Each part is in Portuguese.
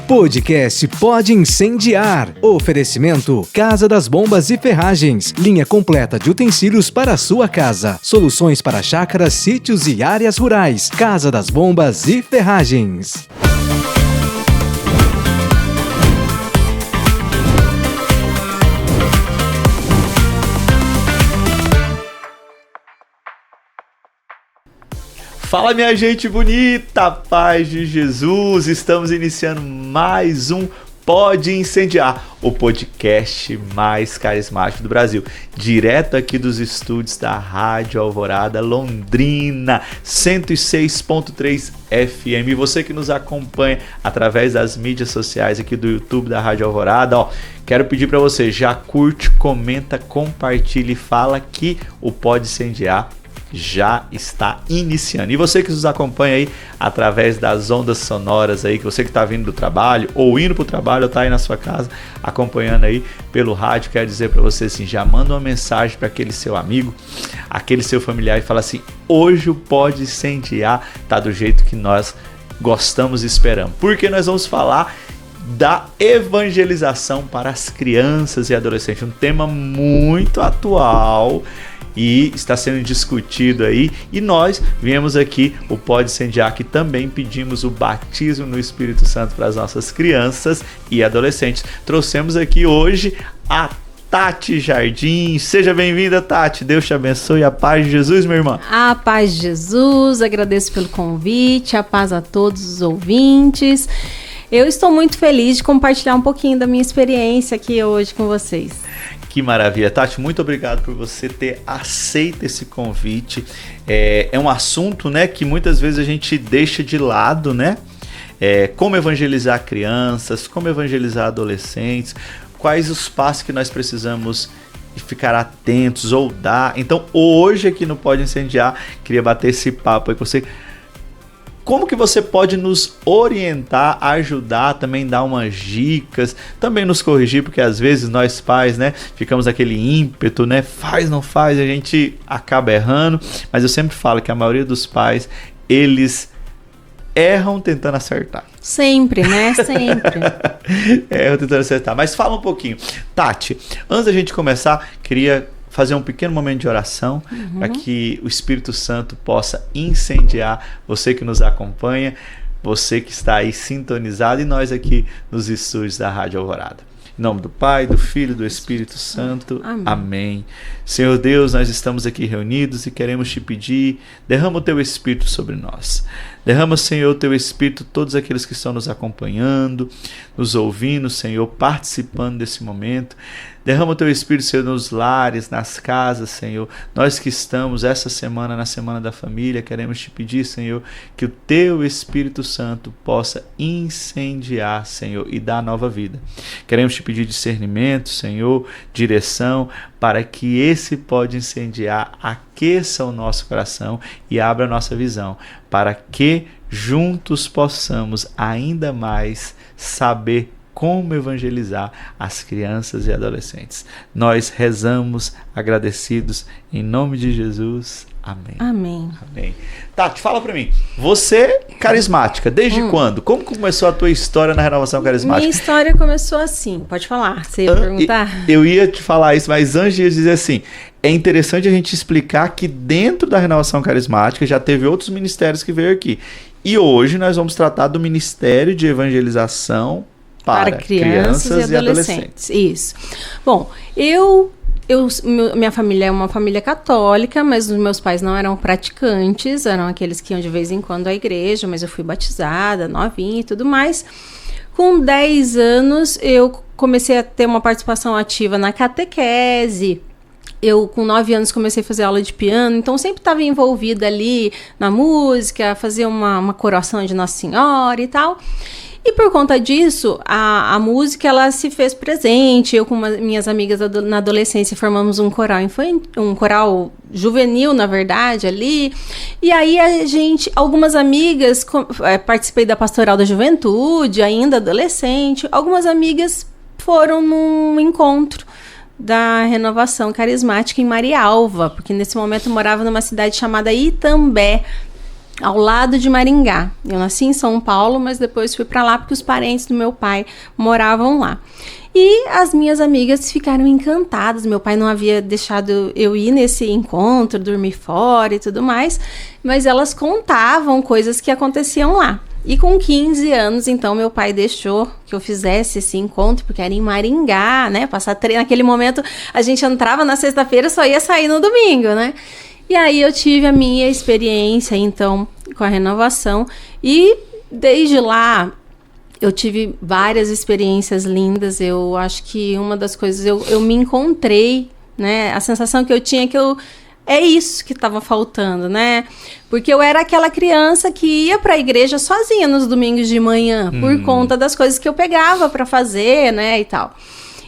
Podcast Pode Incendiar. Oferecimento Casa das Bombas e Ferragens. Linha completa de utensílios para a sua casa. Soluções para chácaras, sítios e áreas rurais. Casa das Bombas e Ferragens. Fala, minha gente bonita, paz de Jesus, estamos iniciando mais um Pode Incendiar, o podcast mais carismático do Brasil, direto aqui dos estúdios da Rádio Alvorada Londrina, 106.3 FM. E você que nos acompanha através das mídias sociais aqui do YouTube da Rádio Alvorada, quero pedir para você, já curte, comenta, compartilha e fala que o Pode Incendiar já está iniciando. E você que nos acompanha aí através das ondas sonoras aí, que você que está vindo do trabalho, ou indo para o trabalho, ou está aí na sua casa, acompanhando aí pelo rádio, quero dizer para você assim, já manda uma mensagem para aquele seu amigo, aquele seu familiar e fala assim, hoje o Pode Incendiar tá do jeito que nós gostamos e esperamos. Porque nós vamos falar da evangelização para as crianças e adolescentes, um tema muito atual e está sendo discutido aí, e nós viemos aqui, o Pode Incendiar, que também pedimos o batismo no Espírito Santo para as nossas crianças e adolescentes. Trouxemos aqui hoje a Tati Jardim. Seja bem-vinda, Tati. Deus te abençoe. A paz de Jesus, minha irmã. A paz de Jesus. Agradeço pelo convite. A paz a todos os ouvintes. Eu estou muito feliz de compartilhar um pouquinho da minha experiência aqui hoje com vocês. Que maravilha. Tati, muito obrigado por você ter aceito esse convite. É um assunto, né, que muitas vezes a gente deixa de lado, né? Como evangelizar crianças, como evangelizar adolescentes, quais os passos que nós precisamos ficar atentos ou dar. Então, hoje aqui no Pode Incendiar, queria bater esse papo aí com você. Como que você pode nos orientar, ajudar, também dar umas dicas, também nos corrigir, porque às vezes nós pais, né, ficamos aquele ímpeto, né, faz, não faz, a gente acaba errando, mas eu sempre falo que a maioria dos pais, eles erram tentando acertar. Sempre, né? Sempre. Erram tentando acertar. Mas fala um pouquinho. Tati, antes da gente começar, queria fazer um pequeno momento de oração para que o Espírito Santo possa incendiar você que nos acompanha, você que está aí sintonizado e nós aqui nos estúdios da Rádio Alvorada. Em nome do Pai, do Filho e do Espírito Santo. Amém. Amém. Senhor Deus, nós estamos aqui reunidos e queremos te pedir, derrama o teu Espírito sobre nós. Derrama, Senhor, o teu Espírito, todos aqueles que estão nos acompanhando, nos ouvindo, Senhor, participando desse momento. Derrama o teu Espírito, Senhor, nos lares, nas casas, Senhor. Nós que estamos essa semana, na Semana da Família, queremos te pedir, Senhor, que o teu Espírito Santo possa incendiar, Senhor, e dar nova vida. Queremos te pedir discernimento, Senhor, direção, para que esse Pode Incendiar aqueça o nosso coração e abra a nossa visão, para que juntos possamos ainda mais saber como evangelizar as crianças e adolescentes. Nós rezamos agradecidos em nome de Jesus. Amém. Amém. Amém. Tati, fala pra mim. Você carismática, desde quando? Como começou a tua história na Renovação Carismática? Minha história começou assim. Pode falar, você ia perguntar? Eu ia te falar isso, mas antes de dizer assim, é interessante a gente explicar que dentro da Renovação Carismática já teve outros ministérios que veio aqui. E hoje nós vamos tratar do Ministério de Evangelização para crianças e adolescentes. Isso. Bom, minha família é uma família católica, mas os meus pais não eram praticantes, eram aqueles que iam de vez em quando à igreja, mas eu fui batizada, novinha e tudo mais. Com 10 anos, eu comecei a ter uma participação ativa na catequese. Eu, com 9 anos, comecei a fazer aula de piano, então sempre estava envolvida ali na música, fazia uma coroação de Nossa Senhora e tal. E por conta disso, a música ela se fez presente. Eu com minhas amigas na adolescência formamos um coral um coral juvenil, na verdade, ali. E aí algumas amigas, participei da Pastoral da Juventude, ainda adolescente. Algumas amigas foram num encontro da Renovação Carismática em Marialva, porque nesse momento eu morava numa cidade chamada Itambé. ao lado de Maringá. Eu nasci em São Paulo, mas depois fui para lá porque os parentes do meu pai moravam lá. E as minhas amigas ficaram encantadas. Meu pai não havia deixado eu ir nesse encontro, dormir fora e tudo mais, mas elas contavam coisas que aconteciam lá. E com 15 anos, então, meu pai deixou que eu fizesse esse encontro, porque era em Maringá, né? Naquele momento, a gente entrava na sexta-feira, só ia sair no domingo, né? E aí eu tive a minha experiência, então, com a renovação. E desde lá, eu tive várias experiências lindas. Eu acho que uma das coisas, eu me encontrei, né? A sensação que eu tinha é que é isso que estava faltando, né? Porque eu era aquela criança que ia para a igreja sozinha nos domingos de manhã, por conta das coisas que eu pegava para fazer, né, e tal.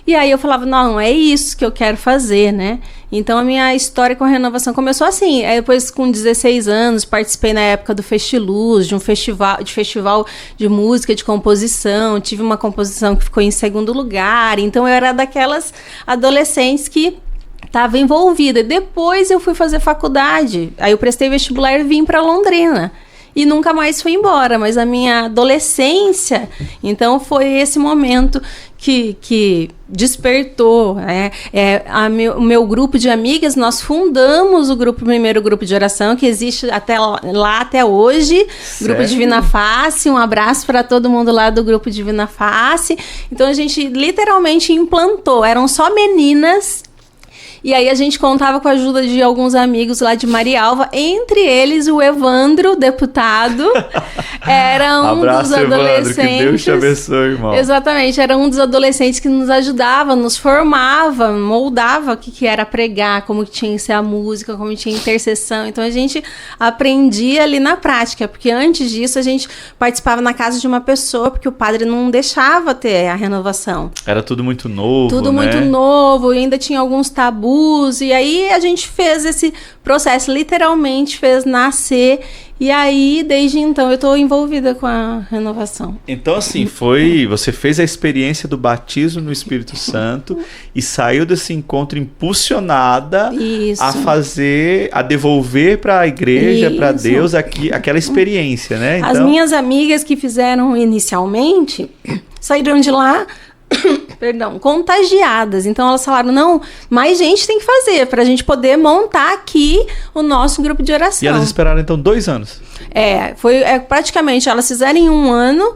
E aí eu falava, não, é isso que eu quero fazer, né? Então a minha história com a renovação começou assim. Aí depois, com 16 anos, participei na época do Festiluz, de um festival de música, de composição. Tive uma composição que ficou em segundo lugar. Então eu era daquelas adolescentes que estava envolvida. Depois eu fui fazer faculdade. Aí eu prestei vestibular e vim para Londrina. E nunca mais fui embora. Mas a minha adolescência, então, foi esse momento que despertou. Né? O meu grupo de amigas, nós fundamos o primeiro grupo de oração, que existe até hoje. Certo. Grupo Divina Face. Um abraço para todo mundo lá do Grupo Divina Face. Então a gente literalmente implantou. Eram só meninas. E aí a gente contava com a ajuda de alguns amigos lá de Marialva, entre eles o Evandro, deputado, era um Abraço, dos adolescentes. Evandro, que Deus te abençoe, irmão. Exatamente, era um dos adolescentes que nos ajudava, nos formava, moldava o que era pregar, como que tinha que ser a música, como tinha intercessão. Então a gente aprendia ali na prática, porque antes disso a gente participava na casa de uma pessoa, porque o padre não deixava ter a renovação. Era tudo muito novo, tudo muito novo, e ainda tinha alguns tabus. E aí a gente fez esse processo, literalmente fez nascer. E aí, desde então, eu estou envolvida com a renovação. Então, assim, você fez a experiência do batismo no Espírito Santo e saiu desse encontro impulsionada a devolver para a igreja, para Deus, aquela experiência, né? Então... As minhas amigas que fizeram inicialmente saíram de lá contagiadas. Então elas falaram, não, mais gente tem que fazer pra gente poder montar aqui o nosso grupo de oração. E elas esperaram então 2 anos? Praticamente, elas fizeram em 1 ano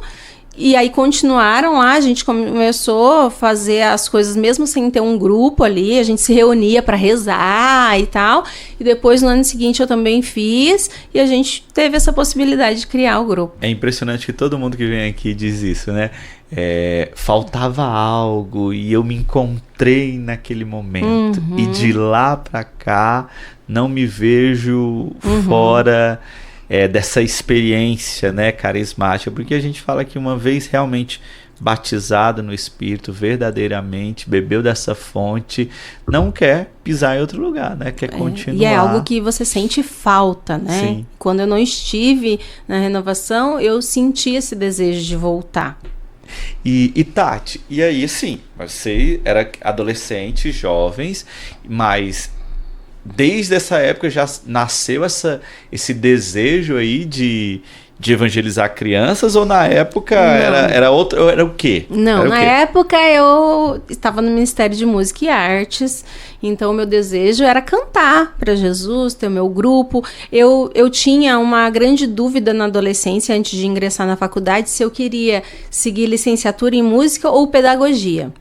e aí continuaram lá. A gente começou a fazer as coisas mesmo sem ter um grupo ali, a gente se reunia pra rezar e tal, e depois no ano seguinte eu também fiz, e a gente teve essa possibilidade de criar o grupo. É impressionante que todo mundo que vem aqui diz isso, né? Faltava algo e eu me encontrei naquele momento, e de lá pra cá não me vejo fora dessa experiência, né, carismática, porque a gente fala que uma vez realmente batizado no Espírito, verdadeiramente bebeu dessa fonte, não quer pisar em outro lugar, né? Quer continuar. E é algo que você sente falta, né? Sim. Quando eu não estive na renovação, eu senti esse desejo de voltar. E Tati, e aí assim, você era adolescente, jovens, mas desde essa época já nasceu esse desejo aí de evangelizar crianças, ou na época era o quê? Não, na época eu estava no Ministério de Música e Artes, então o meu desejo era cantar para Jesus, ter o meu grupo. Eu tinha uma grande dúvida na adolescência, antes de ingressar na faculdade, se eu queria seguir licenciatura em música ou pedagogia.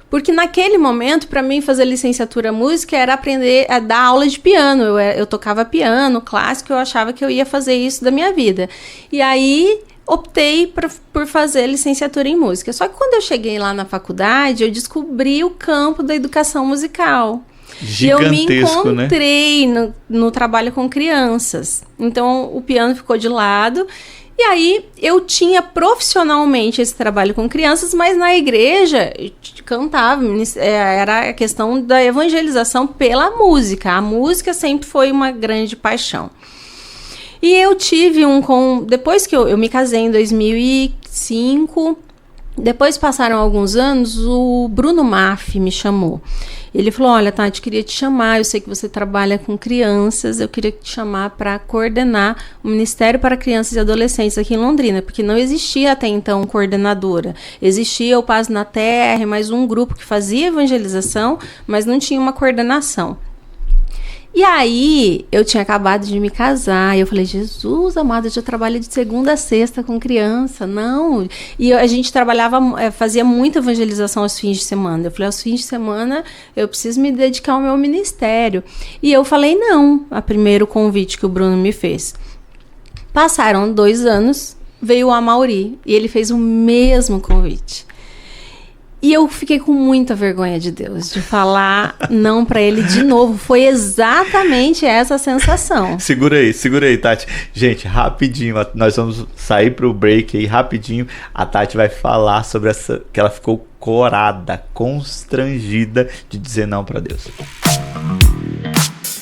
Porque naquele momento, para mim, fazer licenciatura em música era aprender a dar aula de piano. Eu tocava piano clássico, eu achava que eu ia fazer isso da minha vida. E aí, optei por fazer licenciatura em música. Só que quando eu cheguei lá na faculdade, eu descobri o campo da educação musical. Gigantesco, e eu me encontrei, né, no trabalho com crianças. Então, o piano ficou de lado. E aí, eu tinha profissionalmente esse trabalho com crianças, mas na igreja eu cantava, era a questão da evangelização pela música. A música sempre foi uma grande paixão. E eu tive depois que eu me casei em 2005, Depois passaram alguns anos, o Bruno Maff me chamou. Ele falou, olha, Tati, queria te chamar, eu sei que você trabalha com crianças, eu queria te chamar para coordenar o Ministério para Crianças e Adolescentes aqui em Londrina, porque não existia até então coordenadora. Existia o Paz na Terra, mais um grupo que fazia evangelização, mas não tinha uma coordenação. E aí, eu tinha acabado de me casar, e eu falei, Jesus amado, eu já trabalho de segunda a sexta com criança, não. E a gente trabalhava, fazia muita evangelização aos fins de semana. Eu falei, aos fins de semana, eu preciso me dedicar ao meu ministério. E eu falei, não, a primeiro convite que o Bruno me fez. Passaram 2 anos, veio o Amaury, e ele fez o mesmo convite. E eu fiquei com muita vergonha de Deus, de falar não pra ele de novo. Foi exatamente essa sensação. Segura aí, Tati. Gente, rapidinho, nós vamos sair pro break aí, rapidinho. A Tati vai falar sobre essa, que ela ficou corada, constrangida de dizer não pra Deus.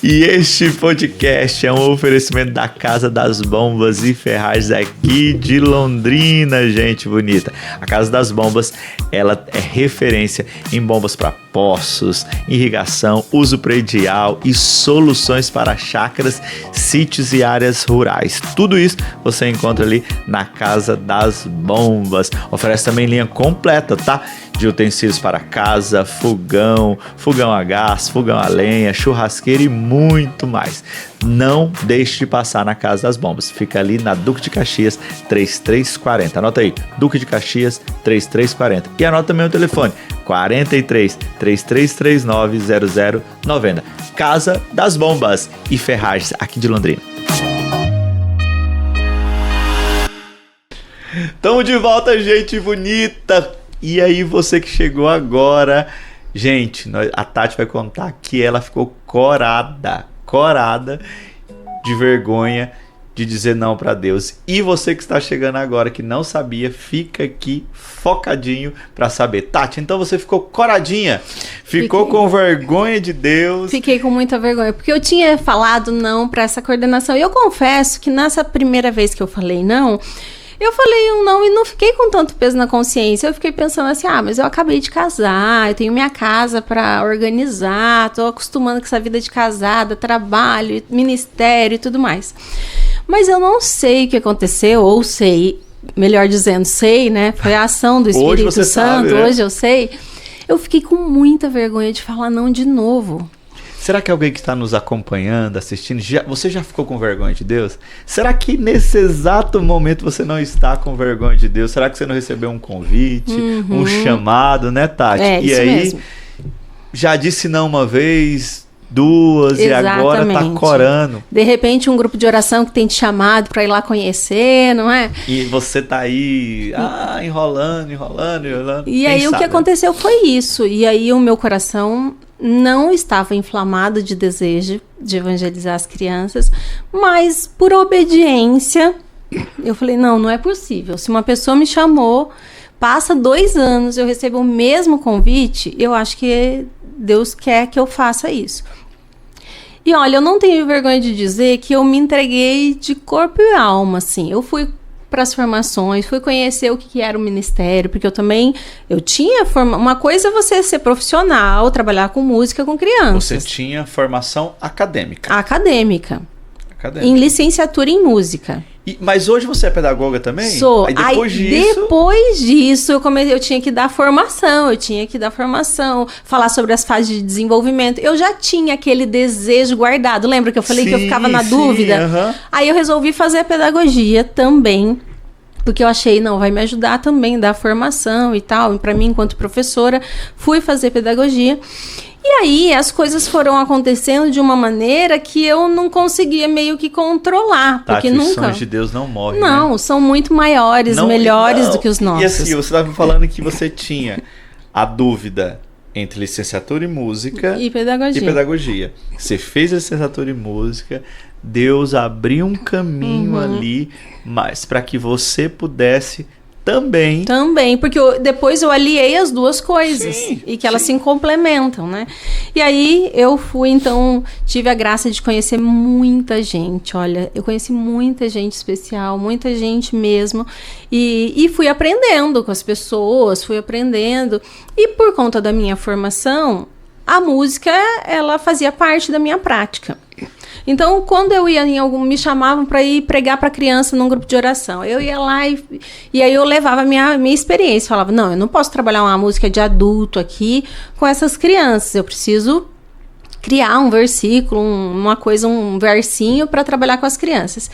E este podcast é um oferecimento da Casa das Bombas e Ferragens aqui de Londrina, gente bonita. A Casa das Bombas, ela é referência em bombas para poços, irrigação, uso predial e soluções para chácaras, sítios e áreas rurais. Tudo isso você encontra ali na Casa das Bombas. Oferece também linha completa, tá? De utensílios para casa, fogão a gás, fogão a lenha, churrasqueira e muito mais. Não deixe de passar na Casa das Bombas. Fica ali na Duque de Caxias 3340. Anota aí, Duque de Caxias 3340. E anota também o telefone 43 3339 0090. Casa das Bombas e Ferragens aqui de Londrina. Tamo de volta, gente bonita. E aí, você que chegou agora, gente, a Tati vai contar que ela ficou corada de vergonha de dizer não pra Deus. E você que está chegando agora, que não sabia, fica aqui focadinho pra saber. Tati, então você ficou coradinha, ficou com vergonha de Deus. Fiquei com muita vergonha, porque eu tinha falado não pra essa coordenação. E eu confesso que nessa primeira vez que eu falei não, eu falei um não e não fiquei com tanto peso na consciência. Eu fiquei pensando assim, mas eu acabei de casar, eu tenho minha casa pra organizar, tô acostumando com essa vida de casada, trabalho, ministério e tudo mais. Mas eu não sei o que aconteceu, ou sei, melhor dizendo, sei, né? Foi a ação do Espírito Santo, sabe, né? Hoje eu sei. Eu fiquei com muita vergonha de falar não de novo. Será que alguém que está nos acompanhando, assistindo, você já ficou com vergonha de Deus? Será que nesse exato momento você não está com vergonha de Deus? Será que você não recebeu um convite, um chamado, né, Tati? E aí, mesmo. Já disse não uma vez, 2, exatamente. E agora tá corando. De repente, um grupo de oração que tem te chamado para ir lá conhecer, não é? E você tá aí, enrolando. E aí, o que aconteceu foi isso. E aí, o meu coração não estava inflamado de desejo de evangelizar as crianças, mas por obediência, eu falei, não é possível. Se uma pessoa me chamou, passa 2 anos, eu recebo o mesmo convite, eu acho que Deus quer que eu faça isso. E olha, eu não tenho vergonha de dizer que eu me entreguei de corpo e alma, assim. Eu fui para as formações, fui conhecer o que era o ministério, porque eu tinha uma coisa é você ser profissional, trabalhar com música com crianças. Você tinha formação acadêmica. Acadêmica. Em licenciatura em música. Mas hoje você é pedagoga também? Sou. Depois disso, eu tinha que dar formação, falar sobre as fases de desenvolvimento. Eu já tinha aquele desejo guardado. Lembra que eu falei que eu ficava na dúvida? Aí eu resolvi fazer a pedagogia também, porque eu achei, vai me ajudar também a dar formação e tal. E para mim, enquanto professora, fui fazer pedagogia. E aí, as coisas foram acontecendo de uma maneira que eu não conseguia meio que controlar. Porque os sonhos de Deus não morrem, né? São muito maiores, melhores do que os nossos. E assim, você estava me falando que você tinha a dúvida entre licenciatura em música e pedagogia. Você fez a licenciatura em música, Deus abriu um caminho ali, mas para que você pudesse também. Também, porque depois eu aliei as duas coisas. Sim, e que elas se complementam, né? E aí eu fui, então, tive a graça de conhecer muita gente. Olha, eu conheci muita gente especial, muita gente mesmo. E fui aprendendo com as pessoas, fui aprendendo. E por conta da minha formação, a música, ela fazia parte da minha prática. Então, quando eu ia me chamavam para ir pregar para criança num grupo de oração. Eu ia lá e aí eu levava a minha experiência. Falava, não, eu não posso trabalhar uma música de adulto aqui com essas crianças. Eu preciso criar um versículo, um versinho para trabalhar com as crianças.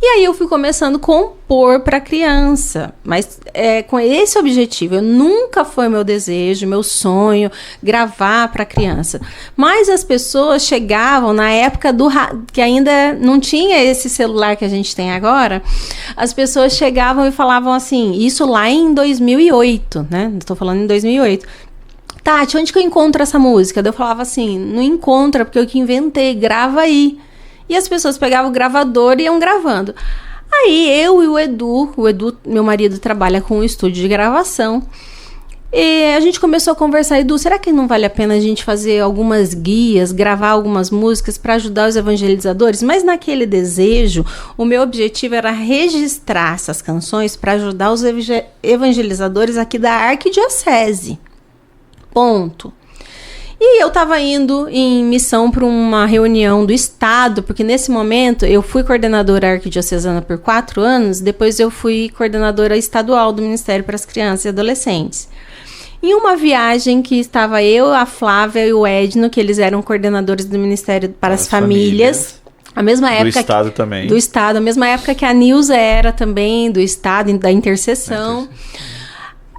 E aí eu fui começando a compor para criança, mas com esse objetivo. Nunca foi meu desejo, meu sonho, gravar para criança. Mas as pessoas chegavam na época que ainda não tinha esse celular que a gente tem agora, as pessoas chegavam e falavam assim, isso lá em 2008, né? Estou falando em 2008. Tati, onde que eu encontro essa música? Daí eu falava assim, não encontra, porque eu que inventei, grava aí. E as pessoas pegavam o gravador e iam gravando. Aí eu e o Edu, meu marido, trabalha com um estúdio de gravação. E a gente começou a conversar, Edu, será que não vale a pena a gente fazer algumas guias, gravar algumas músicas para ajudar os evangelizadores? Mas naquele desejo, o meu objetivo era registrar essas canções para ajudar os evangelizadores aqui da Arquidiocese. Ponto. E eu estava indo em missão para uma reunião do Estado, porque nesse momento eu fui coordenadora arquidiocesana por 4 anos, depois eu fui coordenadora estadual do Ministério para as Crianças e Adolescentes. Em uma viagem que estava eu, a Flávia e o Edno, que eles eram coordenadores do Ministério para as Famílias. A mesma época... Do Estado também. Do Estado, a mesma época que a Nilza era também do Estado, da intercessão.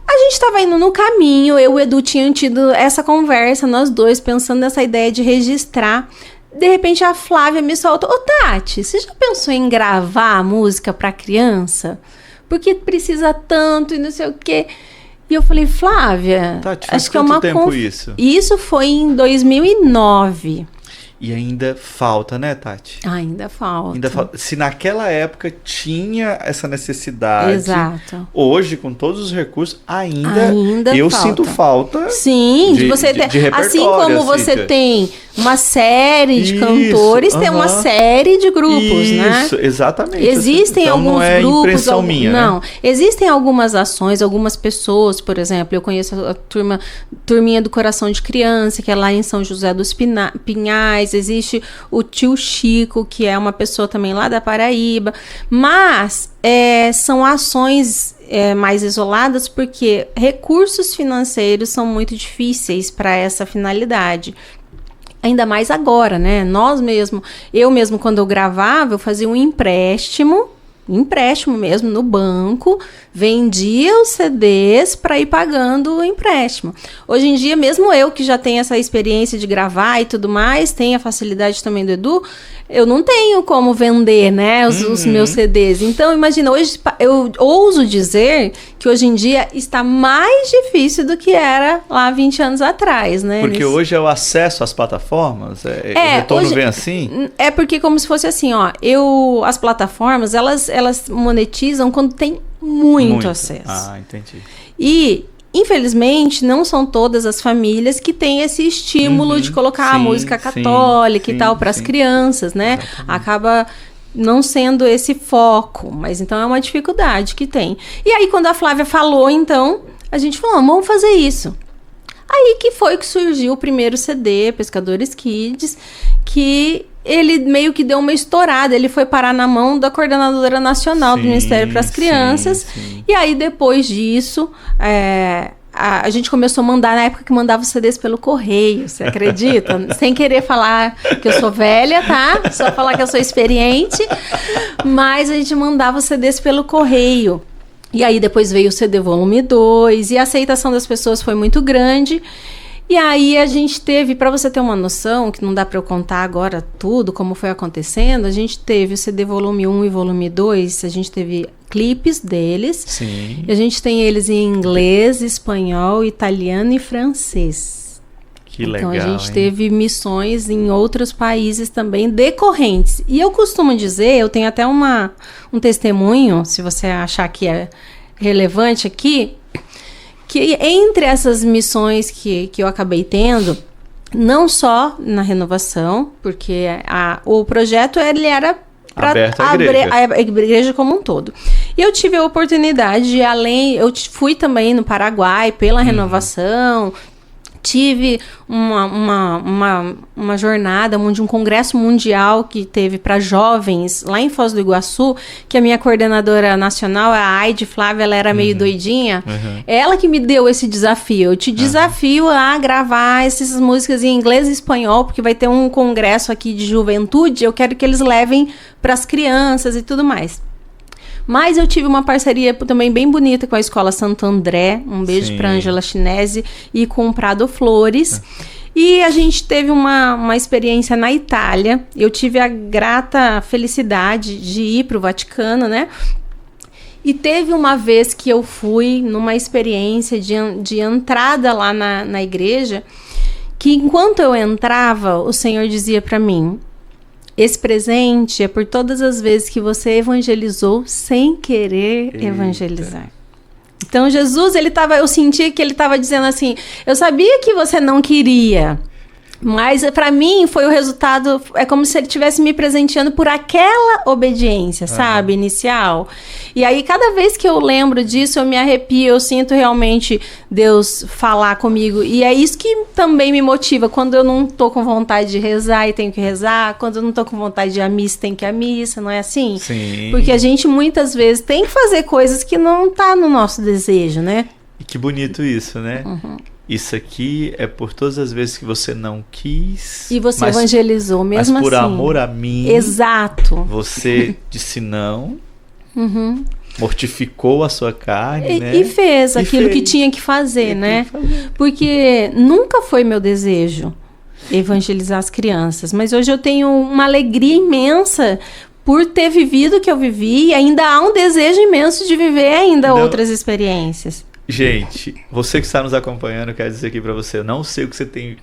A gente estava indo no caminho, eu e o Edu tinham tido essa conversa, nós dois, pensando nessa ideia de registrar. De repente, a Flávia me solta, ô Tati, você já pensou em gravar a música para criança? Porque precisa tanto e não sei o quê. E eu falei, Flávia, Tati, acho que é uma... tempo isso? Isso foi em 2009. E ainda falta, né, Tati? Ainda falta. Se naquela época tinha essa necessidade, exato, hoje, com todos os recursos, ainda eu falta. Sinto falta. Sim, de repertório. Assim como você tem uma série de cantores, tem uma série de grupos, né? Isso, exatamente. Existem então, alguns não é grupos... impressão minha, não, né? Existem algumas ações, algumas pessoas, por exemplo, eu conheço a turminha do Coração de Criança, que é lá em São José dos Pinhais, existe o tio Chico, que é uma pessoa também lá da Paraíba, mas são ações mais isoladas porque recursos financeiros são muito difíceis para essa finalidade. Ainda mais agora, né? Eu mesmo, quando eu gravava, eu fazia um empréstimo mesmo no banco, vendia os CDs para ir pagando o empréstimo. Hoje em dia, mesmo eu que já tenho essa experiência de gravar e tudo mais, tenho a facilidade também do Edu, eu não tenho como vender, né, os meus CDs. Então, imagina, hoje eu ouso dizer que hoje em dia está mais difícil do que era lá 20 anos atrás, né? Porque hoje é o acesso às plataformas? O retorno vem assim? É porque como se fosse assim, ó, as plataformas, elas monetizam quando tem muito acesso. Ah, entendi. E, infelizmente, não são todas as famílias que têm esse estímulo de colocar a música católica e tal para as crianças, né? Exatamente. Acaba não sendo esse foco, mas então é uma dificuldade que tem. E aí, quando a Flávia falou, então, a gente falou, vamos fazer isso. Aí que foi que surgiu o primeiro CD, Pescadores Kids, que ele meio que deu uma estourada, ele foi parar na mão da coordenadora nacional do Ministério para as Crianças, e aí depois disso, a gente começou a mandar, na época que mandava os CDs pelo correio, você acredita? Sem querer falar que eu sou velha, tá? Só falar que eu sou experiente, mas a gente mandava os CDs pelo correio. E aí depois veio o CD volume 2, e a aceitação das pessoas foi muito grande. E aí a gente teve, para você ter uma noção, que não dá para eu contar agora tudo, como foi acontecendo, a gente teve o CD volume 1 e volume 2, a gente teve clipes deles. Sim. E a gente tem eles em inglês, espanhol, italiano e francês. Que legal, então a gente teve missões em outros países também decorrentes. E eu costumo dizer, eu tenho até um testemunho, se você achar que é relevante aqui, que entre essas missões que eu acabei tendo, não só na renovação, porque o projeto ele era para a igreja como um todo. E eu tive a oportunidade de, eu fui também no Paraguai pela renovação, tive uma jornada de um congresso mundial que teve para jovens lá em Foz do Iguaçu, que a minha coordenadora nacional, a Aide Flávia, ela era meio doidinha. Ela que me deu esse desafio. Eu te desafio a gravar essas músicas em inglês e espanhol, porque vai ter um congresso aqui de juventude, eu quero que eles levem para as crianças e tudo mais. Mas eu tive uma parceria também bem bonita com a Escola Santo André, um beijo para Ângela Chinese, e com o Prado Flores. E a gente teve uma experiência na Itália. Eu tive a grata felicidade de ir para o Vaticano, né? E teve uma vez que eu fui numa experiência de entrada lá na igreja, que enquanto eu entrava, o Senhor dizia para mim: esse presente é por todas as vezes que você evangelizou sem querer evangelizar. Então Jesus, eu sentia que ele estava dizendo assim: eu sabia que você não queria, mas para mim foi o resultado, é como se ele estivesse me presenteando por aquela obediência, sabe, inicial. E aí cada vez que eu lembro disso, eu me arrepio, eu sinto realmente Deus falar comigo. E é isso que também me motiva, quando eu não tô com vontade de rezar e tenho que rezar, quando eu não tô com vontade de ir à missa, tem que ir à missa, não é assim? Sim. Porque a gente muitas vezes tem que fazer coisas que não tá no nosso desejo, né? E que bonito isso, né? Isso aqui é por todas as vezes que você não quis. E você evangelizou mesmo assim. Mas por amor a mim. Exato. Você disse não. Mortificou a sua carne, né? E fez aquilo que tinha que fazer, né? Porque nunca foi meu desejo evangelizar as crianças. Mas hoje eu tenho uma alegria imensa por ter vivido o que eu vivi. E ainda há um desejo imenso de viver ainda outras experiências. Gente, você que está nos acompanhando, eu quero dizer aqui para você, eu não sei o que você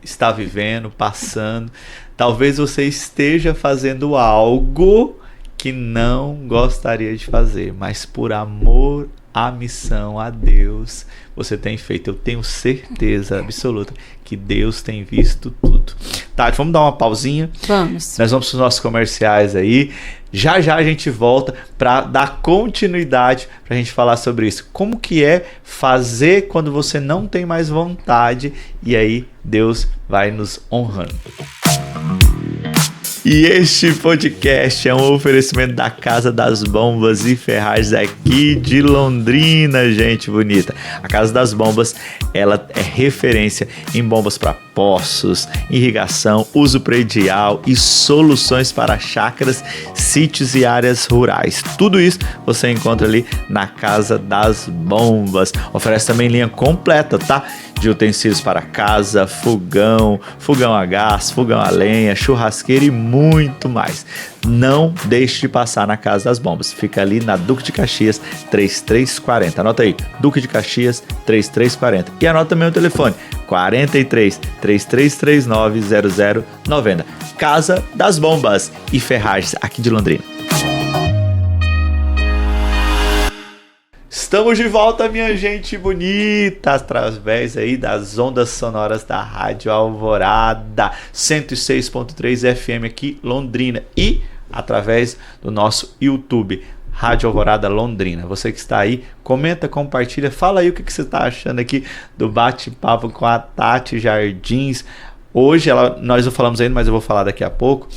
está vivendo, passando. Talvez você esteja fazendo algo que não gostaria de fazer, mas por amor à missão, a Deus, você tem feito. Eu tenho certeza absoluta que Deus tem visto tudo. Tati, vamos dar uma pausinha? Vamos. Nós vamos para os nossos comerciais aí. Já a gente volta para dar continuidade, para a gente falar sobre isso. Como que é fazer quando você não tem mais vontade, e aí Deus vai nos honrando. E este podcast é um oferecimento da Casa das Bombas e Ferragens aqui de Londrina, gente bonita. A Casa das Bombas, ela é referência em bombas para poços, irrigação, uso predial e soluções para chácaras, sítios e áreas rurais. Tudo isso você encontra ali na Casa das Bombas. Oferece também linha completa, tá? De utensílios para casa, fogão a gás, fogão a lenha, churrasqueira e muito mais. Não deixe de passar na Casa das Bombas. Fica ali na Duque de Caxias 3340. Anota aí, Duque de Caxias 3340. E anota também o telefone 43 3339 0090. Casa das Bombas e Ferragens aqui de Londrina. Estamos de volta, minha gente bonita, através aí das ondas sonoras da Rádio Alvorada 106.3 FM aqui, Londrina, e através do nosso YouTube, Rádio Alvorada Londrina. Você que está aí, comenta, compartilha, fala aí o que você está achando aqui do bate-papo com a Tati Jardins. Hoje, nós não falamos ainda, mas eu vou falar daqui a pouco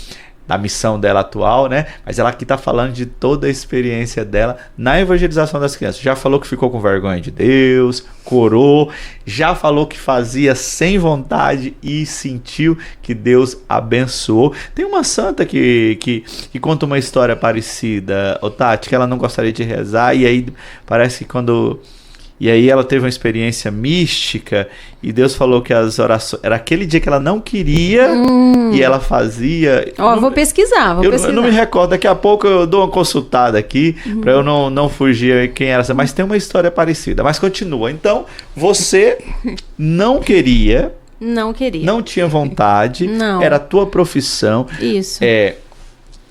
da missão dela atual, né? Mas ela aqui está falando de toda a experiência dela na evangelização das crianças. Já falou que ficou com vergonha de Deus, corou, já falou que fazia sem vontade e sentiu que Deus abençoou. Tem uma santa que conta uma história parecida, Tati, que ela não gostaria de rezar, e aí parece que E aí ela teve uma experiência mística e Deus falou que as orações... Era aquele dia que ela não queria e ela fazia... Vou pesquisar. Eu não me recordo, daqui a pouco eu dou uma consultada aqui para eu não fugir quem era essa. Mas tem uma história parecida. Mas continua. Então, você não queria... Não queria. Não tinha vontade. Não. Era a tua profissão. Isso.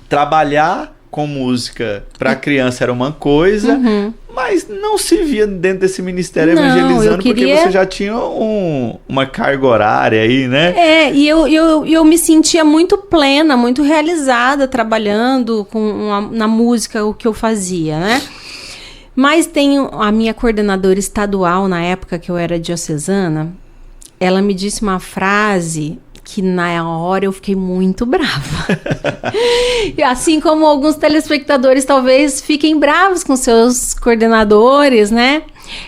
Trabalhar com música para criança era uma coisa... Mas mas não se via dentro desse ministério Não, evangelizando, eu queria... porque você já tinha uma carga horária aí, né? E eu me sentia muito plena, muito realizada trabalhando na música, o que eu fazia, né? Mas tem a minha coordenadora estadual, na época que eu era diocesana, ela me disse uma frase que na hora eu fiquei muito brava. Assim como alguns telespectadores talvez fiquem bravos com seus coordenadores, né?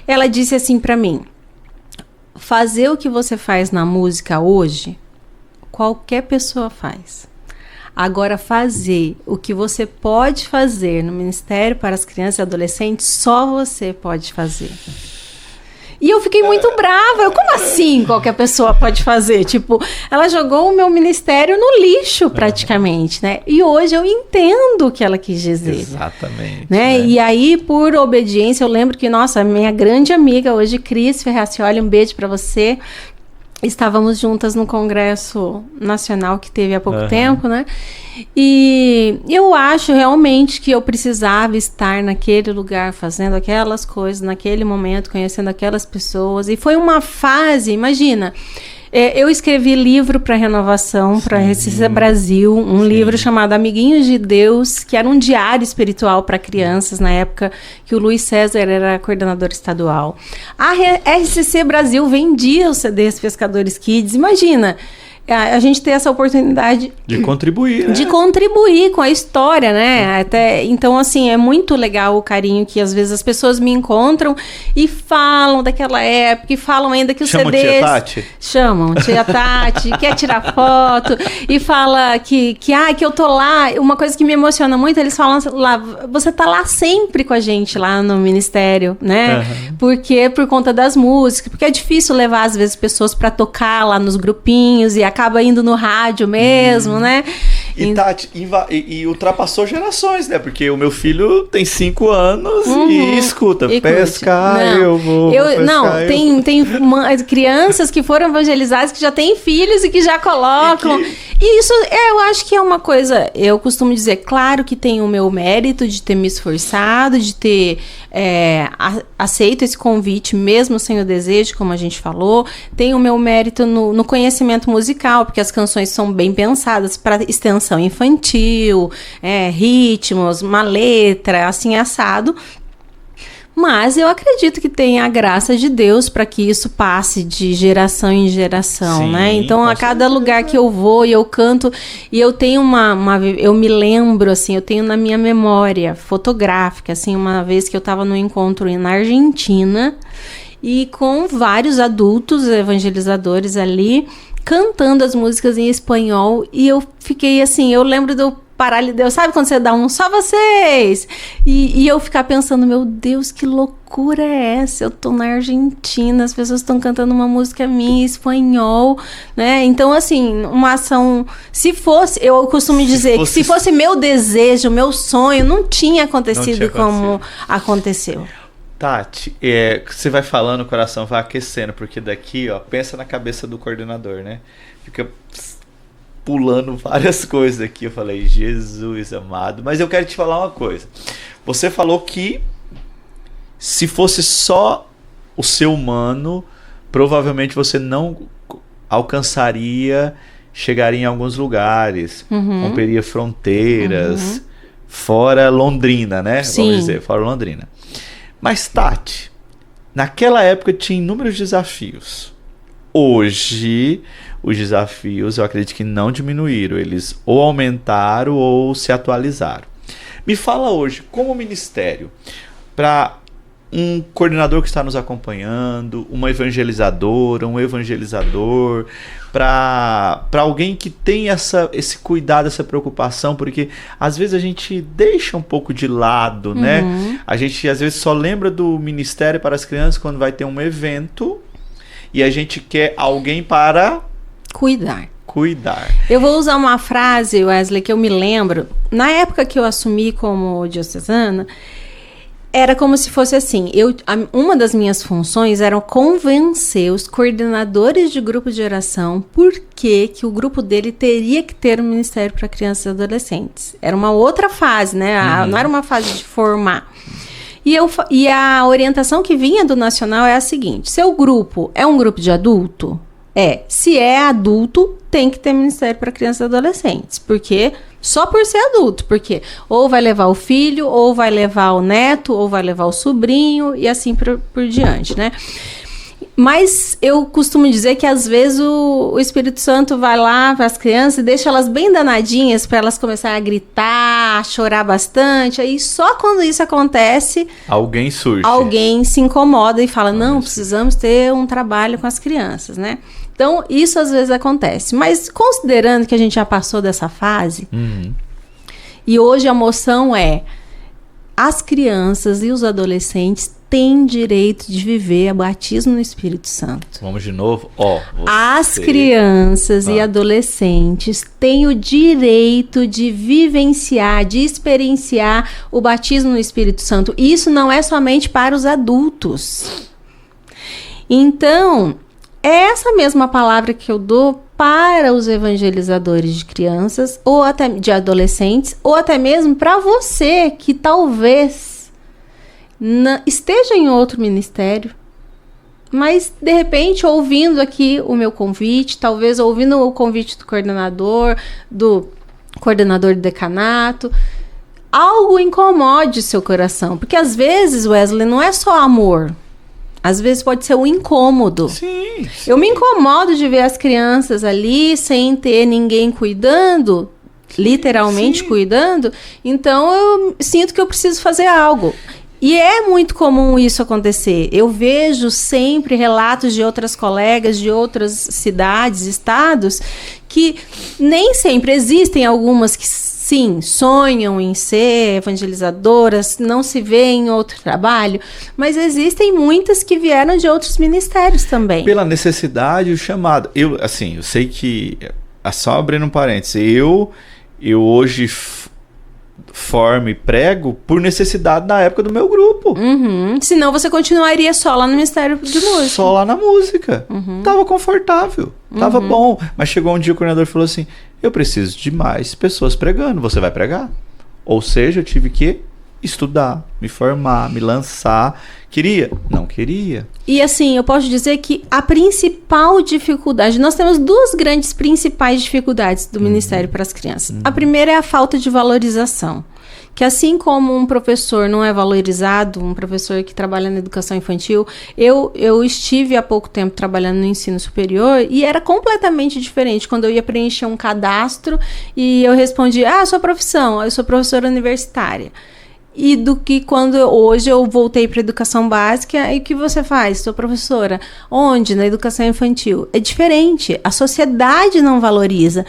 Ela disse assim pra mim: fazer o que você faz na música hoje, qualquer pessoa faz. Agora, fazer o que você pode fazer no Ministério para as Crianças e Adolescentes, só você pode fazer. E eu fiquei muito brava. Como assim qualquer pessoa pode fazer? Tipo, ela jogou o meu ministério no lixo, praticamente, né? E hoje eu entendo o que ela quis dizer. Exatamente. Né? E aí, por obediência, eu lembro que, nossa, minha grande amiga hoje, Cris Ferracioli, um beijo pra você. Estávamos juntas no Congresso Nacional que teve há pouco tempo, né? E eu acho realmente que eu precisava estar naquele lugar, fazendo aquelas coisas, naquele momento, conhecendo aquelas pessoas. E foi uma fase, imagina, eu escrevi livro para Renovação, para RCC Brasil, um livro chamado Amiguinhos de Deus, que era um diário espiritual para crianças, na época que o Luiz César era coordenador estadual. A RCC Brasil vendia os CDs Pescadores Kids, imagina, a gente ter essa oportunidade de contribuir, né? De contribuir com a história, né? Então, assim, é muito legal o carinho que às vezes as pessoas me encontram e falam daquela época, e falam ainda que os CDs... Tia Tati? Chamam tia Tati, quer tirar foto, e fala que eu tô lá. Uma coisa que me emociona muito, eles falam lá, você tá lá sempre com a gente, lá no ministério, né? Porque por conta das músicas, porque é difícil levar, às vezes, pessoas pra tocar lá nos grupinhos, e acaba indo no rádio mesmo, né? E Tati, e ultrapassou gerações, né? Porque o meu filho tem 5 anos e escuta, E pescar, não, eu vou pescar. Não, tem crianças que foram evangelizadas que já têm filhos e que já colocam. E isso, eu acho que é uma coisa, eu costumo dizer, claro que tem o meu mérito de ter me esforçado, de ter aceito esse convite, mesmo sem o desejo, como a gente falou. Tem o meu mérito no conhecimento musical, porque as canções são bem pensadas para extensão infantil, ritmos, uma letra, assim, assado. Mas eu acredito que tem a graça de Deus para que isso passe de geração em geração, sim, né? Então, a cada lugar que eu vou e eu canto, e eu tenho eu me lembro, assim, eu tenho na minha memória fotográfica, assim, uma vez que eu estava no encontro na Argentina e com vários adultos evangelizadores ali, cantando as músicas em espanhol, e eu fiquei assim, eu lembro de eu parar ali, sabe quando você dá um só vocês? E eu ficar pensando, meu Deus, que loucura é essa? Eu tô na Argentina, as pessoas estão cantando uma música minha em espanhol, né? Então, assim, uma ação, se fosse, eu costumo dizer que se fosse meu desejo, meu sonho, não tinha acontecido como aconteceu. Tati, você vai falando, o coração vai aquecendo, porque daqui, ó, pensa na cabeça do coordenador, né? Fica pulando várias coisas aqui. Eu falei, Jesus amado. Mas eu quero te falar uma coisa. Você falou que se fosse só o ser humano, provavelmente você não alcançaria, chegaria em alguns lugares, romperia fronteiras, fora Londrina, né? Sim. Vamos dizer, fora Londrina. Mas, Tati, naquela época tinha inúmeros desafios. Hoje, os desafios, eu acredito que não diminuíram. Eles ou aumentaram ou se atualizaram. Me fala hoje, como ministério, para um coordenador que está nos acompanhando, uma evangelizadora, um evangelizador, para alguém que tem esse cuidado, essa preocupação, porque às vezes a gente deixa um pouco de lado, né? A gente às vezes só lembra do Ministério para as Crianças quando vai ter um evento e a gente quer alguém para cuidar. Eu vou usar uma frase, Wesley, que eu me lembro. Na época que eu assumi como diocesana, era como se fosse assim, uma das minhas funções era convencer os coordenadores de grupo de oração por que o grupo dele teria que ter um ministério para crianças e adolescentes. Era uma outra fase, né? Não era uma fase de formar. E a orientação que vinha do Nacional é a seguinte: seu grupo é um grupo de adulto? Se é adulto, tem que ter ministério para crianças e adolescentes. Porque só por ser adulto, porque ou vai levar o filho, ou vai levar o neto, ou vai levar o sobrinho, e assim por diante, né? Mas eu costumo dizer que às vezes o Espírito Santo vai lá para as crianças e deixa elas bem danadinhas para elas começarem a gritar, a chorar bastante. Aí só quando isso acontece, alguém surge. Alguém se incomoda e fala, não, precisamos ter um trabalho com as crianças, né? Então, isso às vezes acontece. Mas considerando que a gente já passou dessa fase, e hoje a moção é: as crianças e os adolescentes têm direito de viver o batismo no Espírito Santo. Vamos de novo? As crianças e adolescentes têm o direito de vivenciar, de experienciar o batismo no Espírito Santo. E isso não é somente para os adultos. Então, é essa mesma palavra que eu dou para os evangelizadores de crianças, ou até de adolescentes, ou até mesmo para você que talvez esteja em outro ministério, mas de repente ouvindo aqui o meu convite, talvez ouvindo o convite do coordenador do decanato, algo incomode seu coração, porque às vezes, Wesley, não é só amor. Às vezes pode ser um incômodo. Sim. Eu me incomodo de ver as crianças ali sem ter ninguém cuidando, literalmente cuidando, então eu sinto que eu preciso fazer algo. E é muito comum isso acontecer. Eu vejo sempre relatos de outras colegas de outras cidades, estados, que nem sempre existem algumas que sim, sonham em ser evangelizadoras, não se vêem em outro trabalho, mas existem muitas que vieram de outros ministérios também. Pela necessidade, o chamado. Eu sei que, só abrindo um parênteses, eu hoje formo e prego por necessidade da época do meu grupo. Senão você continuaria só lá no Ministério de Música. Só lá na música. Tava confortável, tava bom. Mas chegou um dia o coordenador falou assim: eu preciso de mais pessoas pregando, você vai pregar? Ou seja, eu tive que estudar, me formar, me lançar. Queria? Não queria. E assim, eu posso dizer que a principal dificuldade, nós temos duas grandes principais dificuldades do Ministério para as Crianças. A primeira é a falta de valorização. Que assim como um professor não é valorizado, um professor que trabalha na educação infantil, eu estive há pouco tempo trabalhando no ensino superior e era completamente diferente quando eu ia preencher um cadastro e eu respondia, sua profissão, eu sou professora universitária. E do que quando hoje eu voltei para a educação básica, e o que você faz? Sou professora. Onde? Na educação infantil. É diferente. A sociedade não valoriza.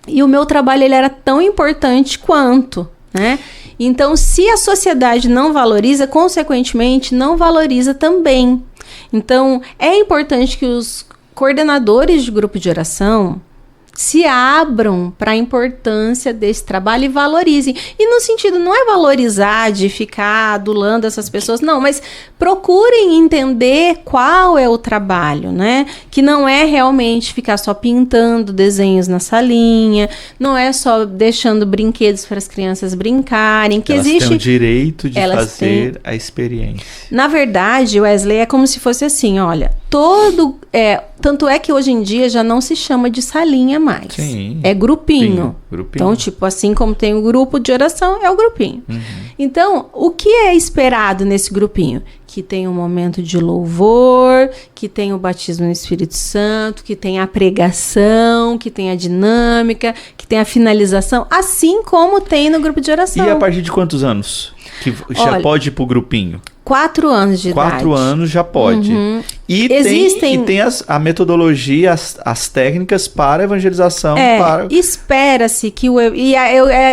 E o meu trabalho ele era tão importante quanto, né? Então, se a sociedade não valoriza, consequentemente, não valoriza também. Então, é importante que os coordenadores de grupo de oração se abram para a importância desse trabalho e valorizem. E no sentido, não é valorizar de ficar adulando essas pessoas, não, mas procurem entender qual é o trabalho, né? Que não é realmente ficar só pintando desenhos na salinha, não é só deixando brinquedos para as crianças brincarem, que elas existe... têm o direito de fazer a experiência. Na verdade, Wesley, é como se fosse assim, olha, tanto é que hoje em dia já não se chama de salinha mais. Sim. É grupinho. Então, tipo, assim como tem o grupo de oração, é o grupinho. Então, o que é esperado nesse grupinho? Que tem um momento de louvor, que tem o batismo no Espírito Santo, que tem a pregação, que tem a dinâmica, que tem a finalização, assim como tem no grupo de oração. E a partir de quantos anos que já pode ir pro grupinho? 4 anos de idade. 4 anos já pode. E tem a metodologia, as técnicas para evangelização. Espera-se que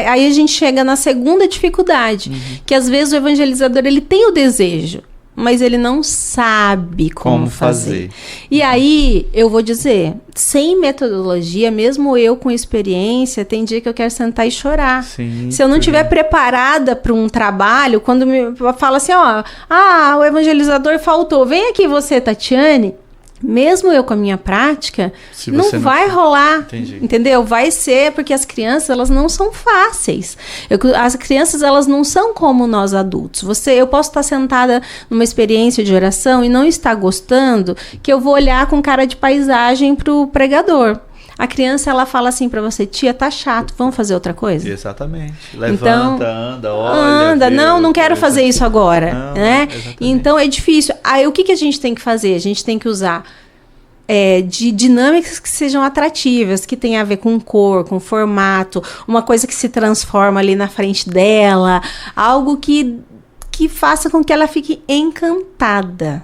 aí a gente chega na segunda dificuldade, que às vezes o evangelizador ele tem o desejo, mas ele não sabe como fazer. E aí, eu vou dizer, sem metodologia, mesmo eu com experiência, tem dia que eu quero sentar e chorar. Sim, se eu não estiver preparada para um trabalho, quando me fala assim, o evangelizador faltou, vem aqui você, Tatiane, mesmo eu com a minha prática, não vai rolar, Entendi. entendeu? Vai ser, porque as crianças, elas não são fáceis. As crianças, elas não são como nós adultos. Eu posso estar sentada numa experiência de oração e não estar gostando, que eu vou olhar com cara de paisagem pro pregador. A criança, ela fala assim pra você, tia, tá chato, vamos fazer outra coisa? Exatamente. Levanta, anda, olha. Anda, não quero fazer isso agora, né? Exatamente. Então é difícil. Aí o que a gente tem que fazer? A gente tem que usar de dinâmicas que sejam atrativas, que tenha a ver com cor, com formato, uma coisa que se transforma ali na frente dela, algo que faça com que ela fique encantada.